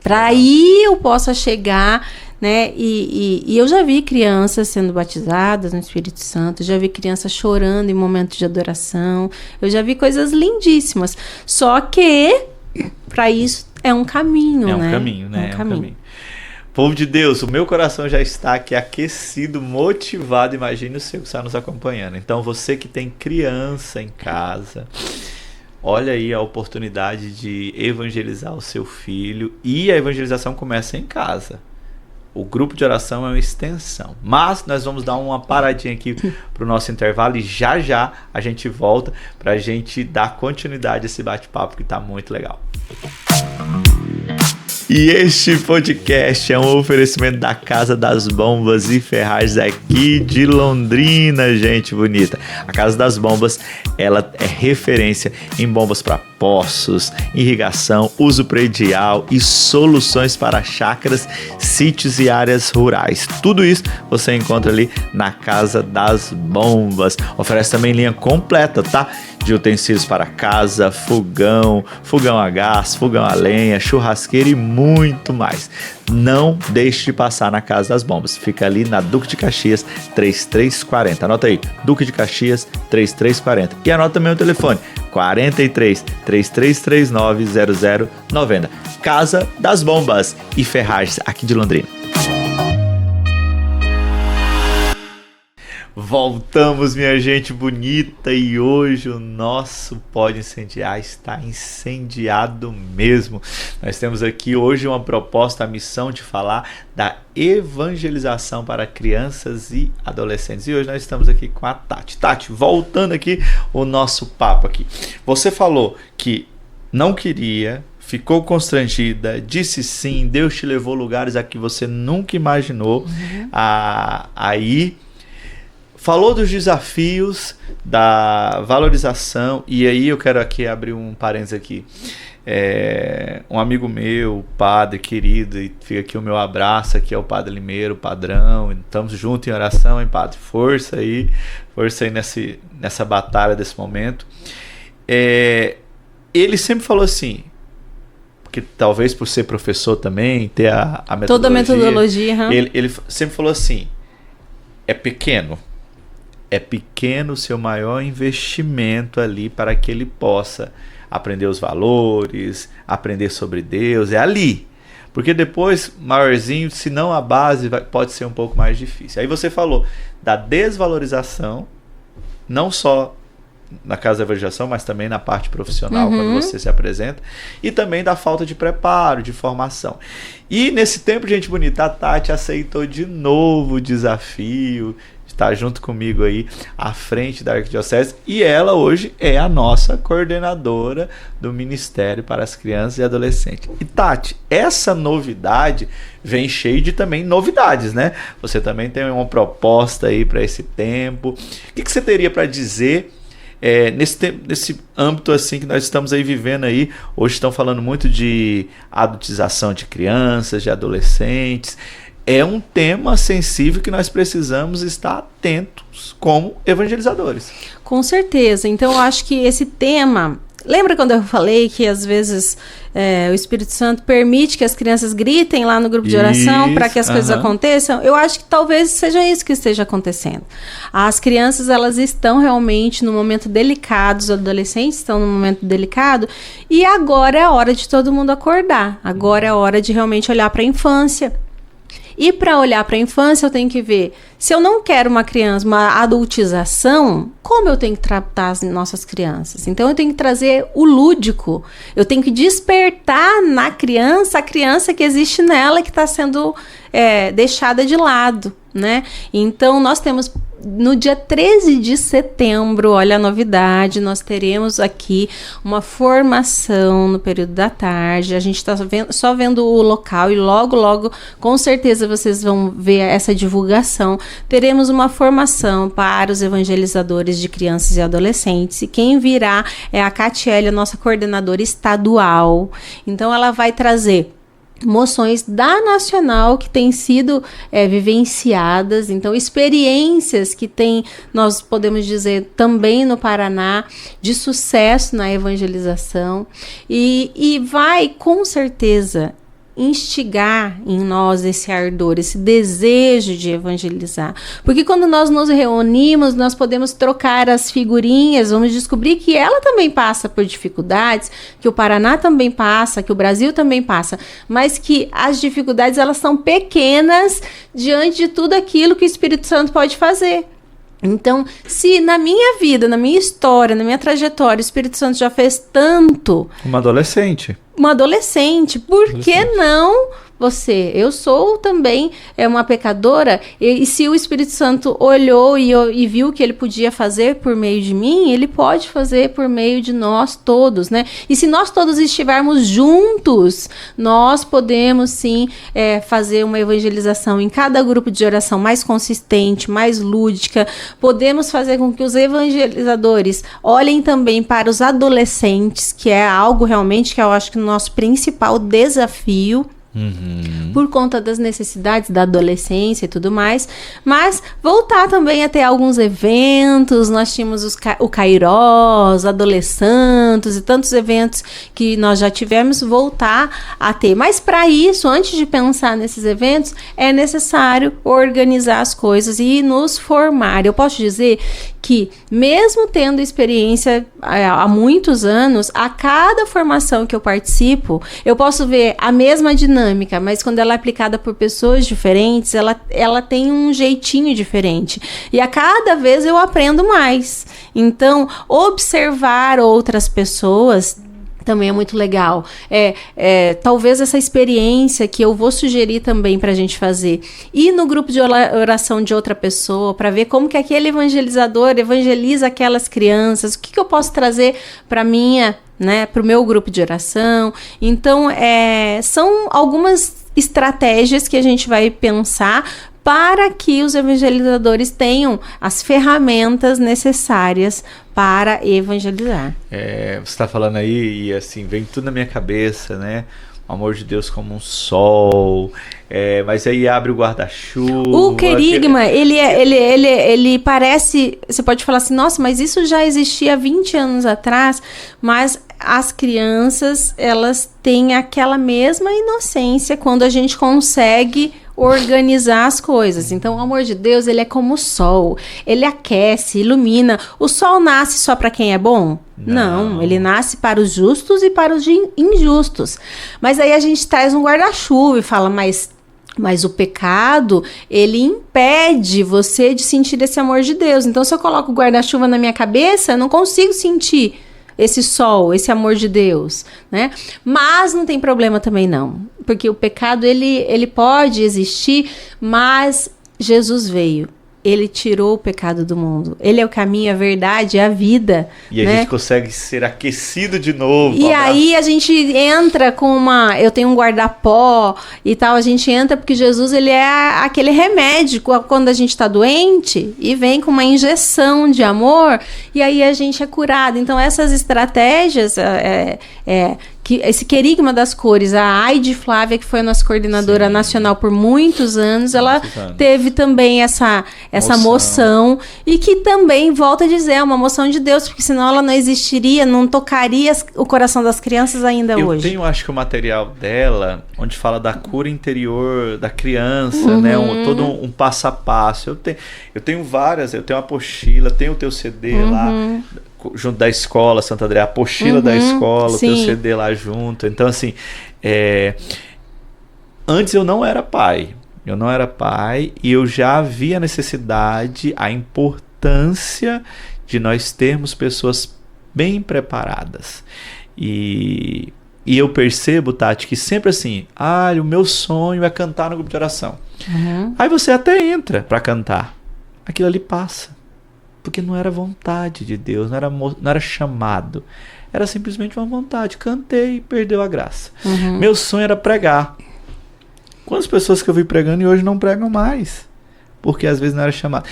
Para aí eu possa chegar, né? E eu já vi crianças sendo batizadas no Espírito Santo, já vi crianças chorando em momentos de adoração, eu já vi coisas lindíssimas. Só que para isso é um caminho, né? É um caminho, né? É um caminho. Povo de Deus, o meu coração já está aqui aquecido, motivado. Imagine o seu que está nos acompanhando. Então, você que tem criança em casa, olha aí a oportunidade de evangelizar o seu filho. E a evangelização começa em casa. O grupo de oração é uma extensão. Mas nós vamos dar uma paradinha aqui para o nosso intervalo. E já a gente volta para a gente dar continuidade a esse bate-papo que está muito legal. E este podcast é um oferecimento da Casa das Bombas e Ferragens aqui de Londrina, gente bonita. A Casa das Bombas, ela é referência em bombas para poços, irrigação, uso predial e soluções para chácaras, sítios e áreas rurais. Tudo isso você encontra ali na Casa das Bombas. Oferece também linha completa, tá? De utensílios para casa, fogão a gás, fogão a lenha, churrasqueira e muito mais. Não deixe de passar na Casa das Bombas. Fica ali na Duque de Caxias 3340. Anota aí, Duque de Caxias 3340. E anota também o telefone 43 3339 0090. Casa das Bombas e Ferragens aqui de Londrina. Voltamos, minha gente bonita, e hoje o nosso Pode Incendiar está incendiado mesmo. Nós temos aqui hoje uma proposta, a missão de falar da evangelização para crianças e adolescentes. E hoje nós estamos aqui com a Tati. Tati, voltando aqui o nosso papo aqui. Você falou que não queria, ficou constrangida, disse sim, Deus te levou a lugares a que você nunca imaginou a ir. Falou dos desafios, da valorização, e aí eu quero aqui abrir um parênteses aqui. Um amigo meu, padre querido, e fica aqui o meu abraço, aqui é o Padre Limeiro, padrão, estamos juntos em oração, hein, padre? Força aí nessa batalha desse momento. Ele sempre falou assim, porque talvez por ser professor também, ter a metodologia. Toda a metodologia. Ele sempre falou assim, é pequeno o seu maior investimento ali para que ele possa aprender os valores, aprender sobre Deus, é ali. Porque depois, maiorzinho, se não a base, pode ser um pouco mais difícil. Aí você falou da desvalorização, não só na casa da evangelização, mas também na parte profissional, quando você se apresenta, e também da falta de preparo, de formação. E nesse tempo, gente bonita, a Tati aceitou de novo o desafio, está junto comigo aí à frente da Arquidiocese, e ela hoje é a nossa coordenadora do Ministério para as Crianças e Adolescentes. E Tati, essa novidade vem cheio de também novidades, né? Você também tem uma proposta aí para esse tempo. O que você teria para dizer nesse âmbito assim que nós estamos aí vivendo aí? Hoje estão falando muito de adultização de crianças, de adolescentes. É um tema sensível que nós precisamos estar atentos como evangelizadores. Com certeza. Então, eu acho que esse tema... Lembra quando eu falei que, às vezes, o Espírito Santo permite que as crianças gritem lá no grupo de oração para que as coisas aconteçam? Eu acho que talvez seja isso que esteja acontecendo. As crianças, elas estão realmente num momento delicado, os adolescentes estão num momento delicado, e agora é a hora de todo mundo acordar. Agora é a hora de realmente olhar para a infância. E para olhar para a infância, eu tenho que ver Se eu não quero uma criança, uma adultização, como eu tenho que tratar as nossas crianças? Então eu tenho que trazer o lúdico, eu tenho que despertar na criança a criança que existe nela, que está sendo deixada de lado, né? Então nós temos no dia 13 de setembro, olha a novidade, nós teremos aqui uma formação no período da tarde. A gente está só vendo o local e logo, com certeza vocês vão ver essa divulgação. Teremos uma formação para os evangelizadores de crianças e adolescentes. E quem virá é a Catiele, a nossa coordenadora estadual. Então ela vai trazer moções da Nacional que têm sido vivenciadas, então experiências que tem, nós podemos dizer, também no Paraná, de sucesso na evangelização, e vai com certeza instigar em nós esse ardor, esse desejo de evangelizar. Porque quando nós nos reunimos, nós podemos trocar as figurinhas, vamos descobrir que ela também passa por dificuldades, que o Paraná também passa, que o Brasil também passa, mas que as dificuldades, elas são pequenas diante de tudo aquilo que o Espírito Santo pode fazer. Então, se na minha vida, na minha história, na minha trajetória, o Espírito Santo já fez tanto... Uma adolescente, por que não você? Eu sou também uma pecadora, e se o Espírito Santo olhou e viu que ele podia fazer por meio de mim, ele pode fazer por meio de nós todos, né? E se nós todos estivermos juntos, nós podemos sim fazer uma evangelização em cada grupo de oração mais consistente, mais lúdica. Podemos fazer com que os evangelizadores olhem também para os adolescentes, que é algo realmente que eu acho que o nosso principal desafio, por conta das necessidades da adolescência e tudo mais, mas voltar também a ter alguns eventos. Nós tínhamos o Cairós, Adolescentes e tantos eventos que nós já tivemos, voltar a ter. Mas para isso, antes de pensar nesses eventos, é necessário organizar as coisas e nos formar. Eu posso dizer que, mesmo tendo experiência há muitos anos, a cada formação que eu participo, eu posso ver a mesma dinâmica, mas quando ela é aplicada por pessoas diferentes, ela tem um jeitinho diferente. E a cada vez eu aprendo mais. Então, observar outras pessoas também é muito legal. Talvez essa experiência que eu vou sugerir também para a gente fazer. Ir no grupo de oração de outra pessoa, para ver como que aquele evangelizador evangeliza aquelas crianças, o que eu posso trazer para minha, né, para o meu grupo de oração. Então, são algumas estratégias que a gente vai pensar para que os evangelizadores tenham as ferramentas necessárias para evangelizar. Você está falando aí e assim, vem tudo na minha cabeça, né? O amor de Deus como um sol, mas aí abre o guarda-chuva. O querigma, ele parece, você pode falar assim, nossa, mas isso já existia 20 anos atrás, mas as crianças, elas têm aquela mesma inocência quando a gente consegue organizar as coisas. Então, o amor de Deus, ele é como o sol. Ele aquece, ilumina. O sol nasce só para quem é bom? Não, ele nasce para os justos e para os injustos. Mas aí a gente traz um guarda-chuva e fala, mas o pecado, ele impede você de sentir esse amor de Deus. Então, se eu coloco o guarda-chuva na minha cabeça, eu não consigo sentir esse sol, esse amor de Deus, né? Mas não tem problema também não, porque o pecado, ele pode existir, mas Jesus veio. Ele tirou o pecado do mundo. Ele é o caminho, a verdade, a vida. E a gente consegue ser aquecido de novo. E aí a gente entra com eu tenho um guarda-pó e tal, a gente entra porque Jesus, ele é aquele remédio quando a gente está doente e vem com uma injeção de amor e aí a gente é curado. Então essas estratégias, que esse querigma das cores, a Aide Flávia, que foi a nossa coordenadora nacional por muitos anos, ela teve também essa moção, e que também, volto a dizer, é uma moção de Deus, porque senão ela não existiria, não tocaria o coração das crianças ainda hoje. Eu tenho, acho que o material dela, onde fala da cura interior da criança, né, todo um passo a passo. Eu tenho várias, eu tenho uma apostila, tenho o teu CD lá, junto da escola, Santo André, a apostila da escola, o teu CD lá junto. Então, assim, antes eu não era pai, Eu não era pai e eu já vi a necessidade, a importância de nós termos pessoas bem preparadas. E eu percebo, Tati, que sempre assim, o meu sonho é cantar no grupo de oração. Aí você até entra para cantar. Aquilo ali passa. Porque não era vontade de Deus, não era chamado. Era simplesmente uma vontade. Cantei e perdeu a graça. Meu sonho era pregar. Quantas pessoas que eu vi pregando e hoje não pregam mais? Porque às vezes não era chamado.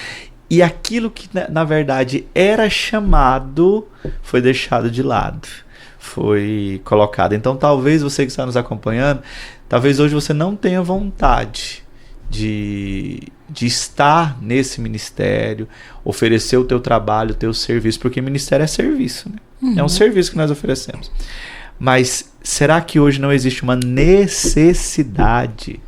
E aquilo que na verdade era chamado foi deixado de lado. Foi colocado. Então talvez você que está nos acompanhando, talvez hoje você não tenha vontade de estar nesse ministério, oferecer o teu trabalho, o teu serviço, porque ministério é serviço, né? É um serviço que nós oferecemos. Mas será que hoje não existe uma necessidade?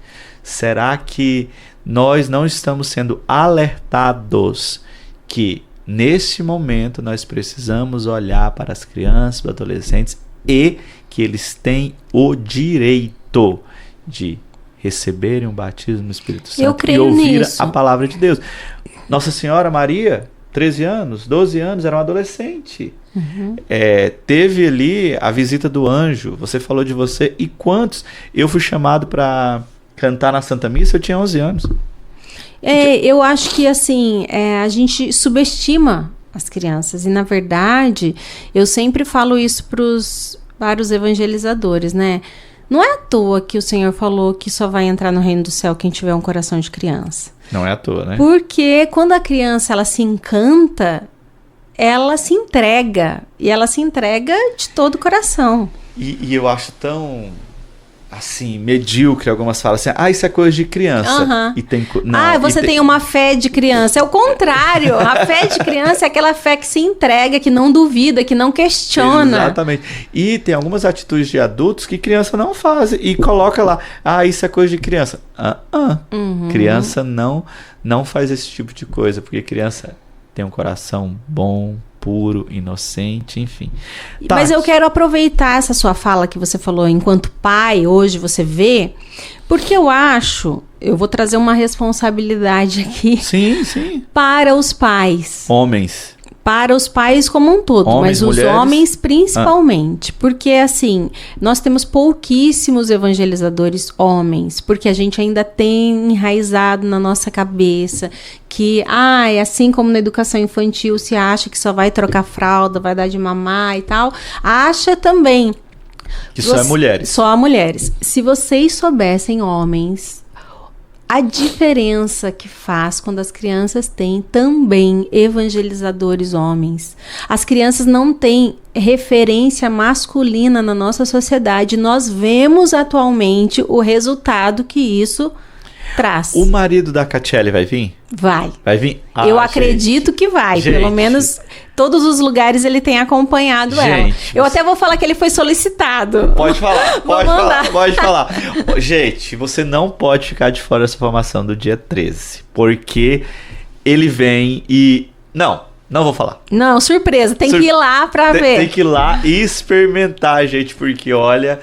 Será que nós não estamos sendo alertados que nesse momento nós precisamos olhar para as crianças, para os adolescentes e que eles têm o direito de receberem um batismo no Espírito Santo e ouvir a palavra de Deus? Nossa Senhora Maria, 13 anos, 12 anos, era uma adolescente. Teve ali a visita do anjo. Você falou de você. E quantos? Eu fui chamado para cantar na Santa Missa, eu tinha 11 anos. Eu acho que assim, a gente subestima as crianças. E na verdade, eu sempre falo isso para os evangelizadores, né? Não é à toa que o Senhor falou que só vai entrar no reino do céu quem tiver um coração de criança. Não é à toa, né? Porque quando a criança ela se encanta, ela se entrega. E ela se entrega de todo o coração. E eu acho tão, assim, medíocre. Algumas falam assim, isso é coisa de criança. E tem você tem uma fé de criança. É o contrário. A fé de criança é aquela fé que se entrega, que não duvida, que não questiona. Exatamente. E tem algumas atitudes de adultos que criança não faz. E coloca lá, isso é coisa de criança. Criança não faz esse tipo de coisa, porque criança tem um coração bom, puro, inocente, enfim. Mas eu quero aproveitar essa sua fala que você falou enquanto pai, hoje você vê, porque eu vou trazer uma responsabilidade aqui. Sim. Para os pais. Homens. Para os pais como um todo, mas os homens principalmente. Porque, assim, nós temos pouquíssimos evangelizadores homens, porque a gente ainda tem enraizado na nossa cabeça que, assim como na educação infantil se acha que só vai trocar fralda, vai dar de mamar e tal, acha também que só é mulheres. Só mulheres. Se vocês soubessem, homens, a diferença que faz quando as crianças têm também evangelizadores homens. As crianças não têm referência masculina na nossa sociedade. Nós vemos atualmente o resultado que isso traz. O marido da Catiele vai vir? Vai. Vai vir? Eu acredito que vai. Pelo menos todos os lugares ele tem acompanhado ela. Eu até vou falar que ele foi solicitado. Pode falar. Gente, você não pode ficar de fora dessa formação do dia 13. Porque ele vem e... Não vou falar. Não, surpresa. Tem que ir lá pra ver. Tem que ir lá e experimentar, gente. Porque, olha,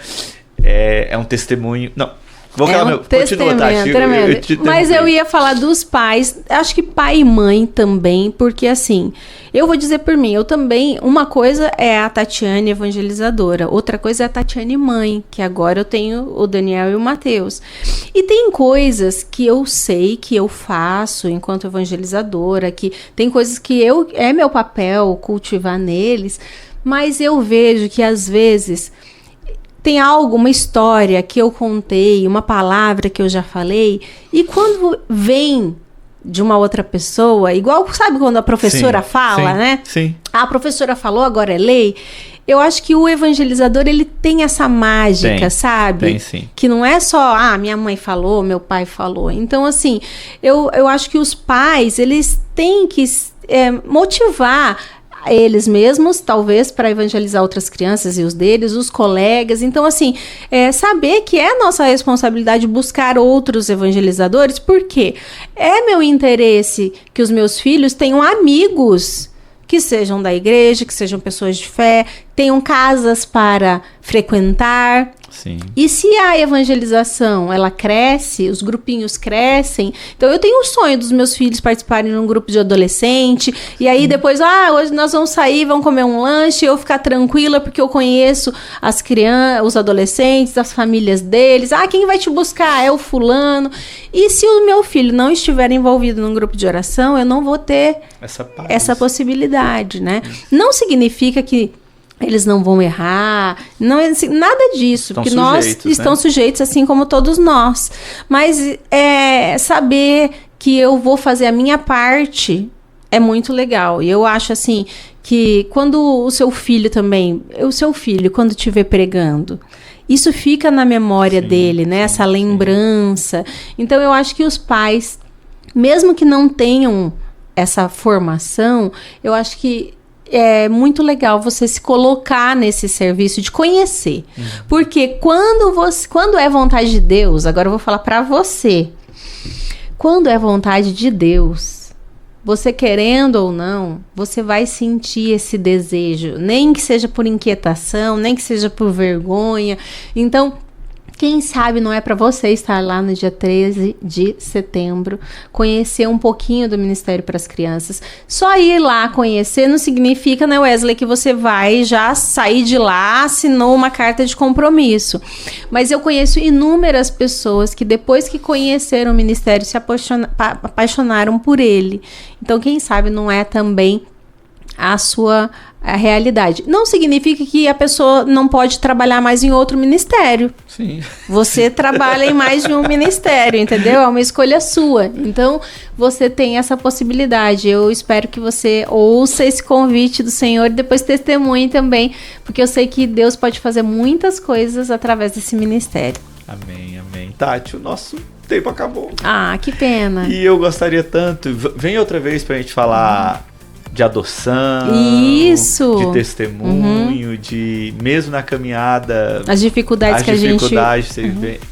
é um testemunho... Não. Continua, Tati. Mas eu ia falar dos pais, acho que pai e mãe também, porque assim, eu vou dizer por mim, eu também, uma coisa é a Tatiane evangelizadora, outra coisa é a Tatiane mãe, que agora eu tenho o Daniel e o Matheus. E tem coisas que eu sei que eu faço enquanto evangelizadora, que tem coisas que é meu papel cultivar neles, mas eu vejo que às vezes... Tem uma história que eu contei, uma palavra que eu já falei, e quando vem de uma outra pessoa, igual, sabe quando a professora fala, né? Sim. A professora falou, agora é lei. Eu acho que o evangelizador, ele tem essa mágica, sabe? Tem, sim. Que não é só, minha mãe falou, meu pai falou. Então, assim, eu acho que os pais, eles têm que motivar eles mesmos, talvez, para evangelizar outras crianças e os deles, os colegas. Então, assim, saber que é nossa responsabilidade buscar outros evangelizadores, porque é meu interesse que os meus filhos tenham amigos que sejam da igreja, que sejam pessoas de fé, tenham casas para frequentar, Sim. E se a evangelização, ela cresce, os grupinhos crescem, então eu tenho o sonho dos meus filhos participarem de um grupo de adolescente, e aí depois, hoje nós vamos sair, vamos comer um lanche, eu ficar tranquila porque eu conheço as crianças, os adolescentes, as famílias deles, quem vai te buscar? É o fulano. E se o meu filho não estiver envolvido num grupo de oração, eu não vou ter essa possibilidade, né? Não significa que eles não vão errar, não, nada disso, porque nós estamos sujeitos, assim como todos nós. Mas saber que eu vou fazer a minha parte é muito legal. E eu acho assim que quando o seu filho, quando estiver pregando, isso fica na memória dele, né? Essa lembrança. Então eu acho que os pais, mesmo que não tenham essa formação, eu acho que é muito legal você se colocar nesse serviço de conhecer. Porque quando é vontade de Deus, agora eu vou falar para você. Quando é vontade de Deus, você querendo ou não, você vai sentir esse desejo. Nem que seja por inquietação, nem que seja por vergonha. Então, quem sabe não é para você estar lá no dia 13 de setembro, conhecer um pouquinho do Ministério para as Crianças. Só ir lá conhecer não significa, né, Wesley, que você vai já sair de lá, assinou uma carta de compromisso. Mas eu conheço inúmeras pessoas que depois que conheceram o Ministério se apaixonaram por ele. Então, quem sabe não é também a realidade. Não significa que a pessoa não pode trabalhar mais em outro ministério. Sim. Você trabalha em mais de um ministério, entendeu? É uma escolha sua. Então, você tem essa possibilidade. Eu espero que você ouça esse convite do Senhor e depois testemunhe também, porque eu sei que Deus pode fazer muitas coisas através desse ministério. Amém, amém. Tati, o nosso tempo acabou. Que pena. E eu gostaria tanto... Vem outra vez pra gente falar... de adoção, isso, de testemunho, de mesmo na caminhada, as dificuldades que a gente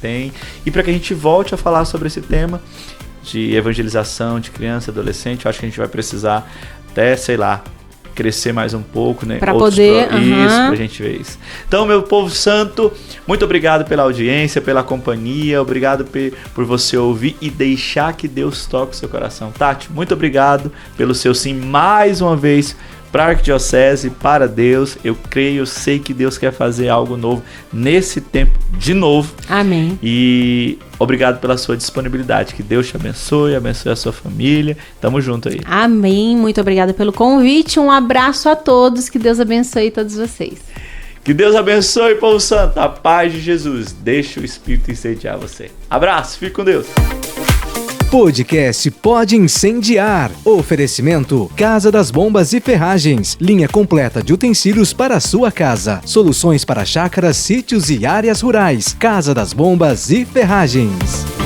tem, e para que a gente volte a falar sobre esse tema de evangelização de criança, adolescente. Eu acho que a gente vai precisar até, crescer mais um pouco, né? Para poder... Isso, pra gente ver isso. Então, meu povo santo, muito obrigado pela audiência, pela companhia, obrigado por você ouvir e deixar que Deus toque o seu coração. Tati, muito obrigado pelo seu sim mais uma vez para a Arquidiocese, para Deus. Eu creio, eu sei que Deus quer fazer algo novo nesse tempo de novo. Amém. E obrigado pela sua disponibilidade. Que Deus te abençoe a sua família. Tamo junto aí. Amém. Muito obrigada pelo convite. Um abraço a todos. Que Deus abençoe todos vocês. Que Deus abençoe, povo santo. A paz de Jesus. Deixa o Espírito incendiar você. Abraço. Fique com Deus. Podcast Pode Incendiar. Oferecimento Casa das Bombas e Ferragens. Linha completa de utensílios para a sua casa. Soluções para chácaras, sítios e áreas rurais. Casa das Bombas e Ferragens.